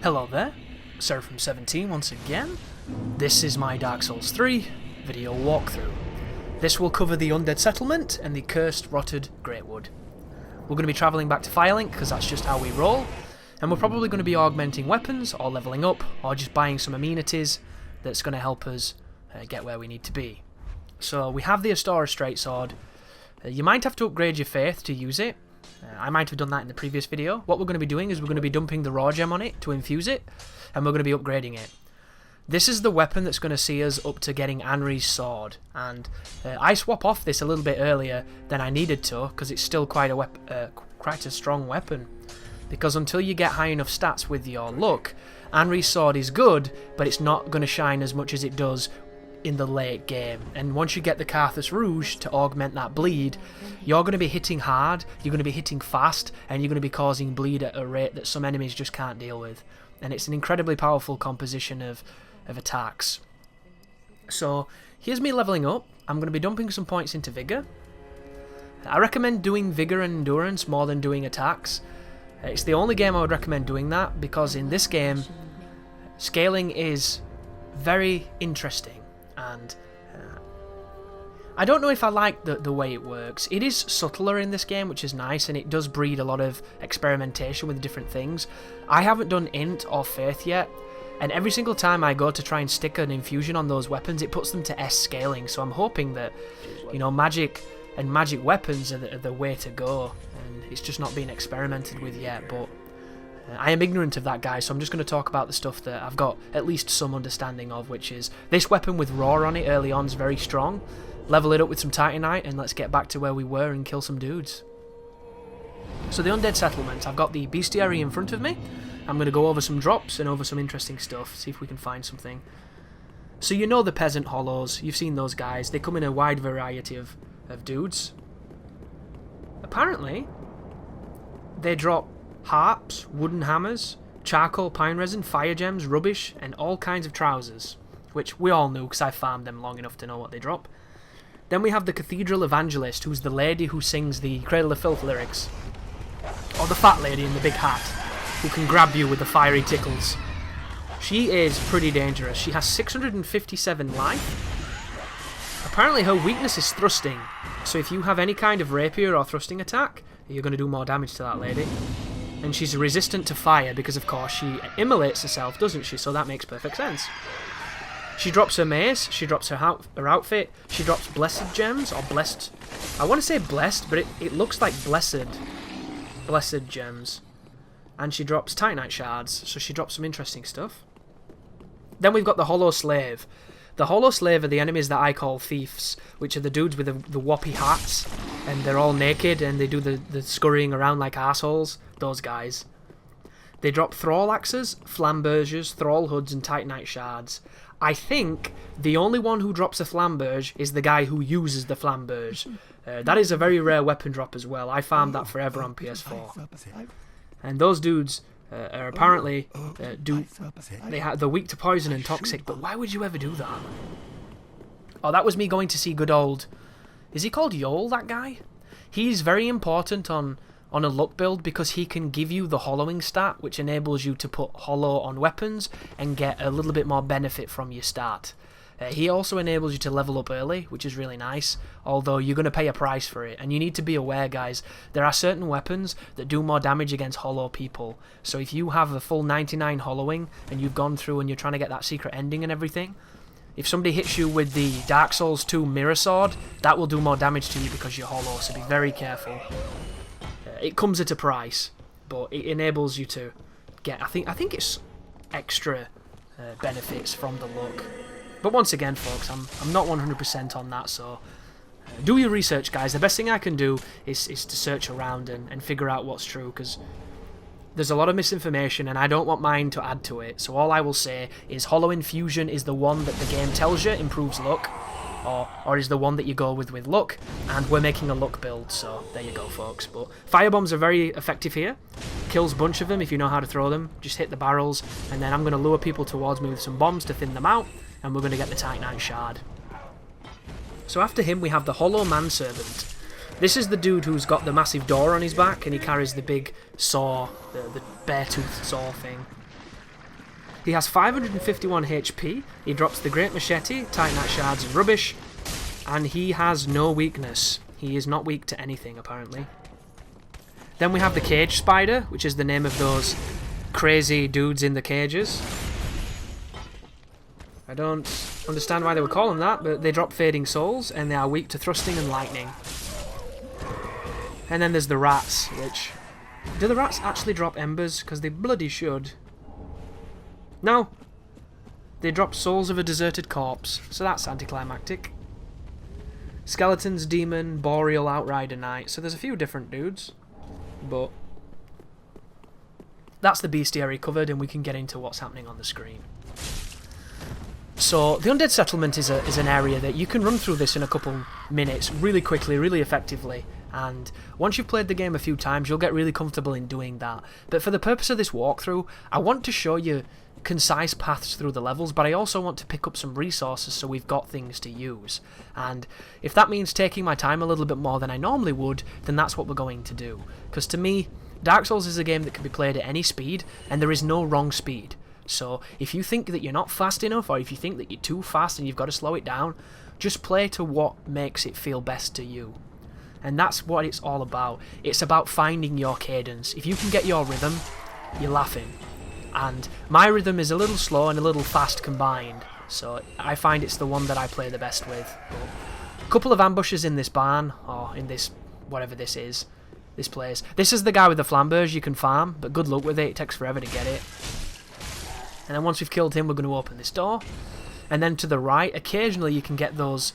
Hello there, Seraphim17 once again. This is my Dark Souls 3 video walkthrough. This will cover the Undead Settlement and the cursed rotted Greatwood. We're going to be travelling back to Firelink because that's just how we roll, and we're probably going to be augmenting weapons or levelling up or just buying some amenities that's going to help us get where we need to be. So we have the Astora Straight Sword. You might have to upgrade your faith to use it. I might have done that in the previous video. What we're going to be doing is we're going to be dumping the raw gem on it to infuse it, and we're going to be upgrading it. This is the weapon that's going to see us up to getting Anri's sword, and I swap off this a little bit earlier than I needed to because it's still quite a strong weapon. Because until you get high enough stats with your luck, Anri's sword is good, but it's not going to shine as much as it does in the late game. And once you get the Carthus Rouge to augment that bleed, you're going to be hitting hard, you're going to be hitting fast, and you're going to be causing bleed at a rate that some enemies just can't deal with. And it's an incredibly powerful composition of attacks. So here's me leveling up. I'm going to be dumping some points into Vigor. I recommend doing Vigor and Endurance more than doing attacks. It's the only game I would recommend doing that, because in this game scaling is very interesting. And I don't know if I like the way it works. It is subtler in this game, which is nice, and it does breed a lot of experimentation with different things. I haven't done Int or Faith yet, and every single time I go to try and stick an infusion on those weapons, it puts them to S scaling, so I'm hoping that, you know, magic and magic weapons are the way to go, and it's just not being experimented with yet. But I am ignorant of that, guys, so I'm just going to talk about the stuff that I've got at least some understanding of, which is this weapon with Raw on it early on is very strong. Level it up with some Titanite and let's get back to where we were and kill some dudes. So the Undead Settlement, I've got the bestiary in front of me. I'm going to go over some drops and over some interesting stuff, see if we can find something. So you know the peasant hollows, you've seen those guys, they come in a wide variety of dudes. Apparently, they drop harps, wooden hammers, charcoal, pine resin, fire gems, rubbish, and all kinds of trousers, which we all knew because I farmed them long enough to know what they drop. Then we have the Cathedral Evangelist, who's the lady who sings the Cradle of Filth lyrics, or the fat lady in the big hat, who can grab you with the fiery tickles. She is pretty dangerous. She has 657 life. Apparently her weakness is thrusting, so if you have any kind of rapier or thrusting attack, you're going to do more damage to that lady. And she's resistant to fire because, of course, she immolates herself, doesn't she? So that makes perfect sense. She drops her mace, she drops her outfit, she drops blessed gems, or blessed... I want to say blessed, but it looks like blessed gems. And she drops Titanite shards, so she drops some interesting stuff. Then we've got the Hollow Slave. The Hollow Slave are the enemies that I call thieves, which are the dudes with the whoppy hats, and they're all naked, and they do the scurrying around like assholes. Those guys. They drop Thrall Axes, Flamberges, Thrall Hoods, and Titanite Shards. I think the only one who drops a Flamberge is the guy who uses the Flamberge. That is a very rare weapon drop as well. I farmed that forever on PS4. And those dudes are apparently they're weak to poison and toxic, but why would you ever do that? Oh, that was me going to see good old... Is he called Yol, that guy? He's very important on a luck build because he can give you the hollowing stat, which enables you to put hollow on weapons and get a little bit more benefit from your stat. He also enables you to level up early, which is really nice, although you're going to pay a price for it. And you need to be aware, guys, there are certain weapons that do more damage against hollow people. So if you have a full 99 hollowing and you've gone through and you're trying to get that secret ending and everything, if somebody hits you with the Dark Souls 2 Mirror Sword, that will do more damage to you because you're hollow, so be very careful. It comes at a price, but it enables you to get, I think it's extra benefits from the luck. But once again, folks, I'm not 100% on that, so do your research, guys. The best thing I can do is to search around and figure out what's true, because there's a lot of misinformation, and I don't want mine to add to it. So all I will say is Hollow Infusion is the one that the game tells you improves luck, or is the one that you go with luck, and we're making a luck build, so there you go, folks. But firebombs are very effective here. Kills a bunch of them if you know how to throw them. Just hit the barrels, and then I'm going to lure people towards me with some bombs to thin them out, and we're going to get the Titanite Shard. So after him we have the Hollow Manservant. This is the dude who's got the massive door on his back, and he carries the big saw, the bear-toothed saw thing. He has 551 HP, he drops the Great Machete, Titanite Shards and Rubbish, and he has no weakness. He is not weak to anything, apparently. Then we have the Cage Spider, which is the name of those crazy dudes in the cages. I don't understand why they would call them that, but they drop Fading Souls, and they are weak to thrusting and lightning. And then there's the rats, which... Do the rats actually drop embers? Because they bloody should. No! They drop Souls of a Deserted Corpse, so that's anticlimactic. Skeletons, Demon, Boreal, Outrider, Knight, so there's a few different dudes. But... that's the bestiary covered, and we can get into what's happening on the screen. So, the Undead Settlement is an area that you can run through this in a couple minutes, really quickly, really effectively, and once you've played the game a few times, you'll get really comfortable in doing that. But for the purpose of this walkthrough, I want to show you concise paths through the levels, but I also want to pick up some resources so we've got things to use. And if that means taking my time a little bit more than I normally would, then that's what we're going to do. Because to me, Dark Souls is a game that can be played at any speed, and there is no wrong speed. So if you think that you're not fast enough, or if you think that you're too fast and you've got to slow it down, just play to what makes it feel best to you. And that's what it's all about. It's about finding your cadence. If you can get your rhythm, you're laughing. And my rhythm is a little slow and a little fast combined, so I find it's the one that I play the best with. A couple of ambushes in this barn, or in this, whatever this is, this place. This is the guy with the flambeers you can farm, but good luck with it, it takes forever to get it. And then once we've killed him, we're going to open this door. And then to the right, occasionally you can get those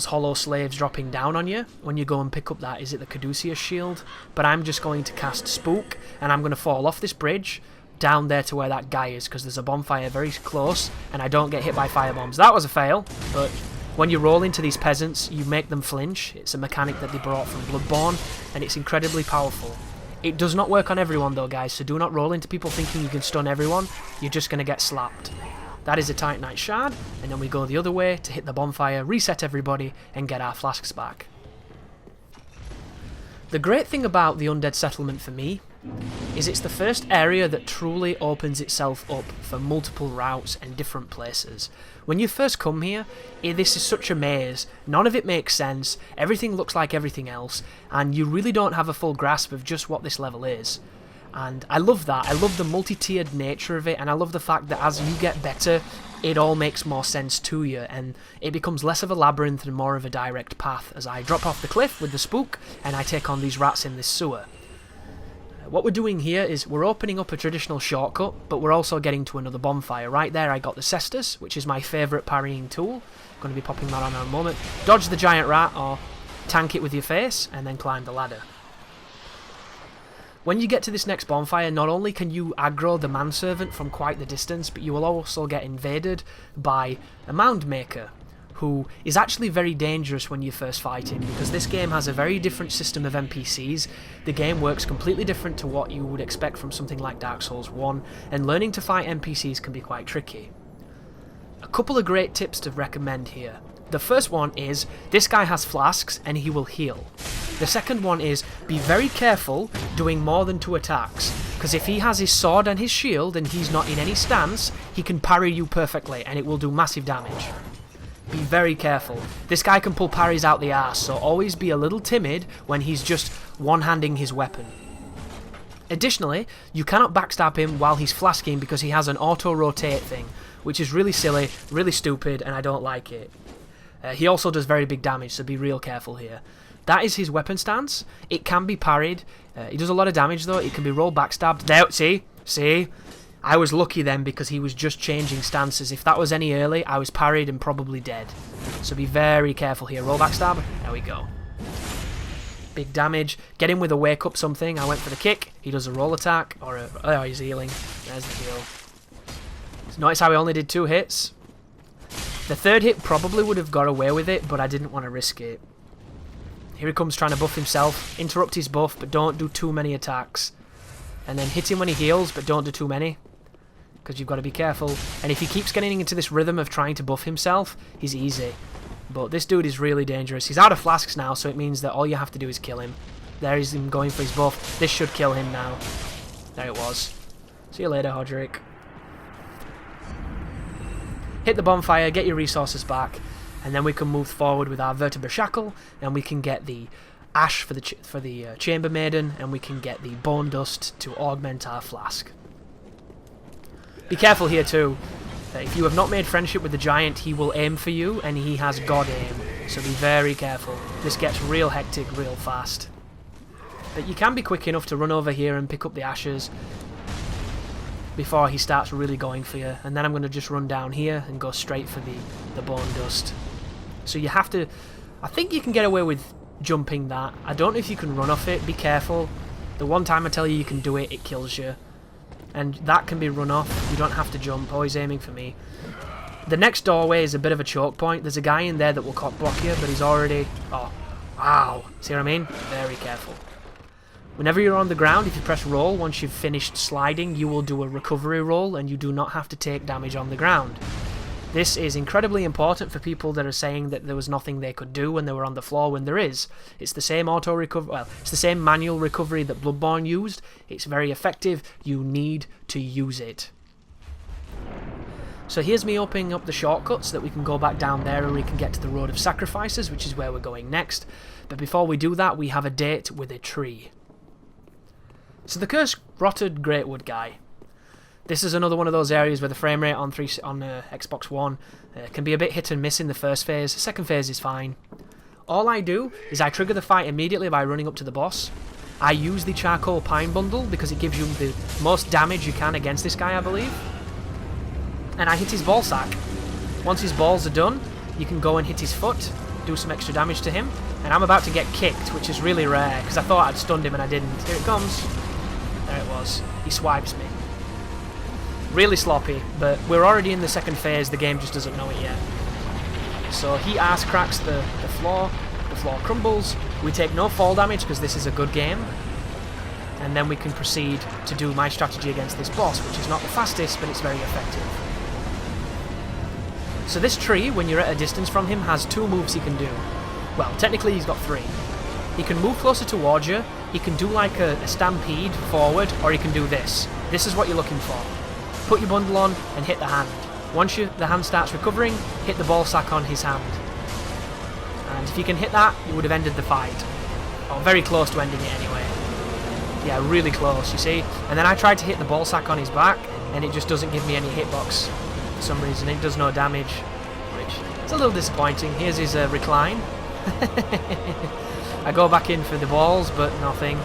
hollow slaves dropping down on you when you go and pick up that, is it the Caduceus shield? But I'm just going to cast Spook, and I'm going to fall off this bridge down there to where that guy is, because there's a bonfire very close, and I don't get hit by firebombs. That was a fail, but when you roll into these peasants, you make them flinch. It's a mechanic that they brought from Bloodborne, and it's incredibly powerful. It does not work on everyone though, guys, so do not roll into people thinking you can stun everyone. You're just going to get slapped. That is a Titanite Shard, and then we go the other way to hit the bonfire, reset everybody, and get our flasks back. The great thing about the Undead Settlement for me is it's the first area that truly opens itself up for multiple routes and different places. When you first come here, this is such a maze, none of it makes sense, everything looks like everything else, and you really don't have a full grasp of just what this level is. And I love that, I love the multi-tiered nature of it, and I love the fact that as you get better, it all makes more sense to you, and it becomes less of a labyrinth and more of a direct path as I drop off the cliff with the spook, and I take on these rats in this sewer. What we're doing here is we're opening up a traditional shortcut, but we're also getting to another bonfire. Right there I got the Cestus, which is my favourite parrying tool. I'm going to be popping that on in a moment. Dodge the giant rat, or tank it with your face, and then climb the ladder. When you get to this next bonfire, not only can you aggro the manservant from quite the distance, but you will also get invaded by a mound maker, who is actually very dangerous when you first fight him, because this game has a very different system of NPCs. The game works completely different to what you would expect from something like Dark Souls 1, and learning to fight NPCs can be quite tricky. A couple of great tips to recommend here. The first one is, this guy has flasks and he will heal. The second one is, be very careful doing more than 2 attacks, because if he has his sword and his shield and he's not in any stance, he can parry you perfectly and it will do massive damage. Be very careful. This guy can pull parries out the arse, so always be a little timid when he's just one-handing his weapon. Additionally, you cannot backstab him while he's flasking because he has an auto-rotate thing, which is really silly, really stupid, and I don't like it. He also does very big damage, so be real careful here. That is his weapon stance. It can be parried. He does a lot of damage though. It can be roll backstabbed. There, see? I was lucky then because he was just changing stances. If that was any early, I was parried and probably dead. So be very careful here. Roll backstab. There we go. Big damage. Get him with a wake up something. I went for the kick. He does a roll attack. Oh, he's healing. There's the heal. So notice how he only did 2 hits. The third hit probably would have got away with it, but I didn't want to risk it. Here he comes trying to buff himself. Interrupt his buff, but don't do too many attacks. And then hit him when he heals, but don't do too many, because you've got to be careful. And if he keeps getting into this rhythm of trying to buff himself, he's easy. But this dude is really dangerous. He's out of flasks now, so it means that all you have to do is kill him. There is him going for his buff. This should kill him now. There it was. See you later, Hodrick. hit the bonfire, get your resources back, and then we can move forward with our vertebra shackle, and we can get the ash for the chamber maiden, and we can get the bone dust to augment our flask. Be careful here too. If you have not made friendship with the giant, he will aim for you, and he has god aim, so be very careful. This gets real hectic real fast. But you can be quick enough to run over here and pick up the ashes before he starts really going for you, and then I'm going to just run down here and go straight for the bone dust. So you have to... I think you can get away with jumping that. I don't know if you can run off it. Be careful. The one time I tell you can do it, it kills you. And that can be run off. You don't have to jump. Oh, he's aiming for me. The next doorway is a bit of a choke point. There's a guy in there that will cock block you, but he's already... Oh, wow. See what I mean? Very careful. Whenever you're on the ground, if you press roll, once you've finished sliding, you will do a recovery roll, and you do not have to take damage on the ground. This is incredibly important for people that are saying that there was nothing they could do when they were on the floor, when there is. It's the same auto recovery, well, it's the same manual recovery that Bloodborne used. It's very effective. You need to use it. So here's me opening up the shortcut so that we can go back down there and we can get to the Road of Sacrifices, which is where we're going next. But before we do that, we have a date with a tree. So the cursed rotted Greatwood guy. This is another one of those areas where the frame rate on Xbox One can be a bit hit and miss in the first phase. The second phase is fine. All I do is I trigger the fight immediately by running up to the boss. I use the charcoal pine bundle because it gives you the most damage you can against this guy, I believe. And I hit his ball sack. Once his balls are done, you can go and hit his foot, do some extra damage to him. And I'm about to get kicked, which is really rare because I thought I'd stunned him and I didn't. Here it comes. There it was. He swipes me. Really sloppy, but we're already in the second phase, the game just doesn't know it yet. So he ass cracks the floor crumbles, we take no fall damage because this is a good game, and then we can proceed to do my strategy against this boss, which is not the fastest, but it's very effective. So this tree, when you're at a distance from him, has two moves he can do. Well, technically he's got three. He can move closer towards you, he can do like a stampede forward, or he can do this. This is what you're looking for. Put your bundle on and hit the hand. Once the hand starts recovering, hit the ball sack on his hand. And if you can hit that, you would have ended the fight. Or very close to ending it anyway. Yeah, really close, you see. And then I tried to hit the ball sack on his back, and it just doesn't give me any hitbox for some reason. It does no damage, which is a little disappointing. Here's his recline. I go back in for the balls, but nothing.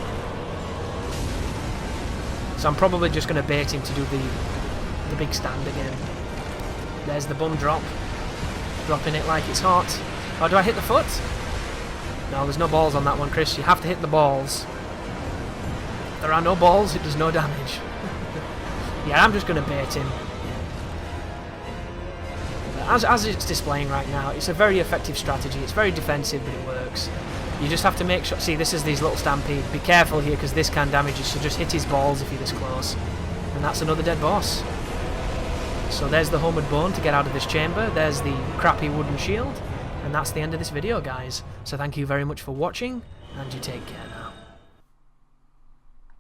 So I'm probably just going to bait him to do the big stand again. There's the bum drop. Dropping it like it's hot. Oh, do I hit the foot? No, there's no balls on that one, Chris. You have to hit the balls. If there are no balls, it does no damage. Yeah, I'm just going to bait him. As it's displaying right now, it's a very effective strategy. It's very defensive, but it works. You just have to make sure... See, this is these little stampede. Be careful here, because this can damage you, so just hit his balls if you're this close. And that's another dead boss. So there's the homeward bone to get out of this chamber. There's the crappy wooden shield. And that's the end of this video, guys. So thank you very much for watching, and you take care now.